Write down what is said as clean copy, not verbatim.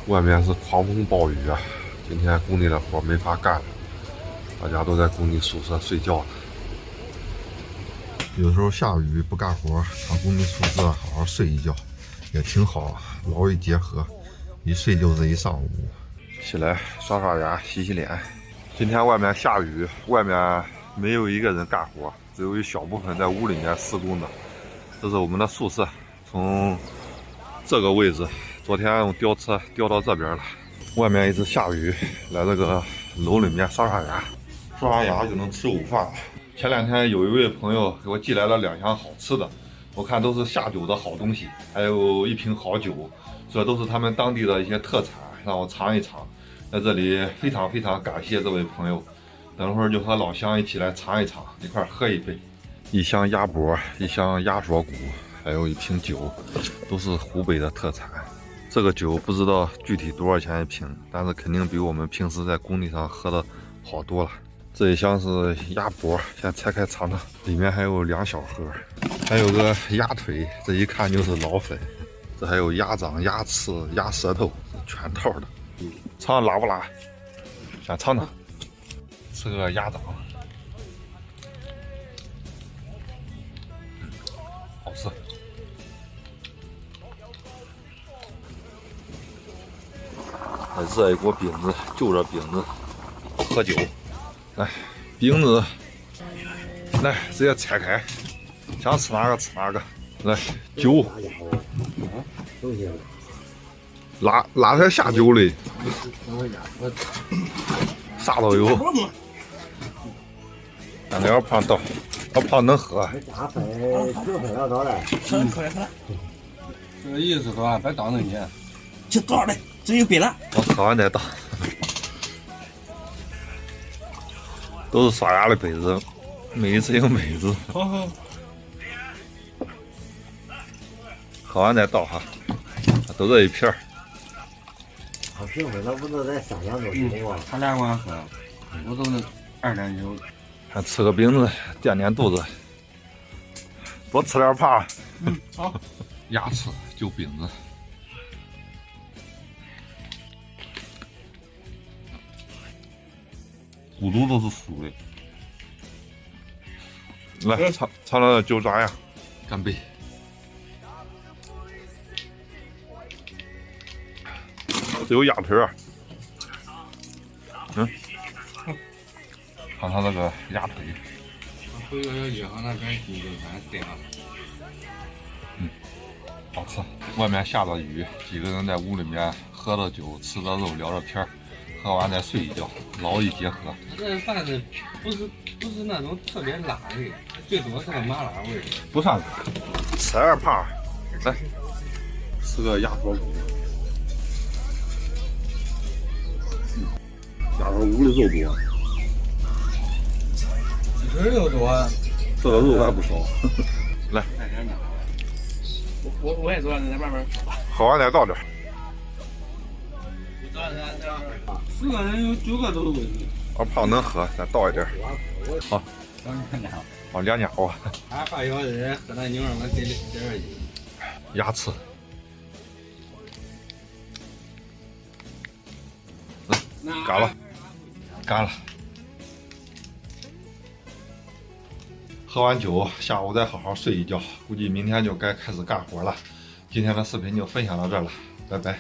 外面是狂风暴雨啊！今天工地的活没法干了，大家都在工地宿舍睡觉了。有时候下雨不干活，上工地宿舍好好睡一觉，也挺好啊，劳逸结合，一睡就是一上午。起来刷刷牙、洗洗脸。今天外面下雨，外面没有一个人干活，只有一小部分在屋里面施工的。这是我们的宿舍，从这个位置。昨天用吊车吊到这边了，外面一直下雨，来这个楼里面刷刷牙，刷完牙就能吃午饭了。前2天有一位朋友给我寄来了2箱好吃的，我看都是下酒的好东西，还有1瓶好酒，这都是他们当地的一些特产，让我尝一尝。在这里非常非常感谢这位朋友，等会儿就和老乡一起来尝一尝，一块喝一杯。1箱鸭脖，1箱鸭锁骨，还有1瓶酒，都是湖北的特产。这个酒不知道具体多少钱1瓶，但是肯定比我们平时在工地上喝的好多了。这一箱是鸭脖，先拆开尝尝，里面还有2小盒，还有个鸭腿，这一看就是老粉。这还有鸭掌、鸭翅、鸭舌头，全套的。尝辣不辣？先尝尝，吃个鸭掌，好吃。热一锅饼子，就着饼子喝酒。来，饼子，来直接拆开，想吃哪个吃哪个。来，酒，拉才下酒嘞，啥都有。俺那要胖倒，要胖能喝。这个意思是吧？别倒那些，就多少嘞？只有别了。我喝完再倒。都是刷牙的杯子，每一次有每一次。喝完再倒哈，都这一片儿。好兴奋，那不是在山上都行吗？他俩管喝，我都能2.9。还吃个饼子垫垫肚子，多吃点怕。好，牙齿就饼子。骨头都是酥的。来，尝尝尝酒咋样？干杯！这有鸭腿儿。看看这个鸭腿。回个小街上那边鸡就全对了。好吃。外面下着雨，几个人在屋里面喝着酒，吃着肉，聊着天儿。喝完再睡一觉，劳逸结合。这饭是不是那种特别辣味，最多是个麻辣味。不算吃点怕。来，吃个鸭锁骨。鸭锁骨的肉多，鸡腿肉多，这个肉还不少。来，我也坐在慢慢。喝完再倒点。10个人有9个都有问题。我胖能喝，再倒一点。好，往2家伙。俺发小人喝那牛肉，我给2斤。牙齿。干了，干了。喝完酒，下午再好好睡一觉，估计明天就该开始干活了。今天的视频就分享到这儿了，拜拜。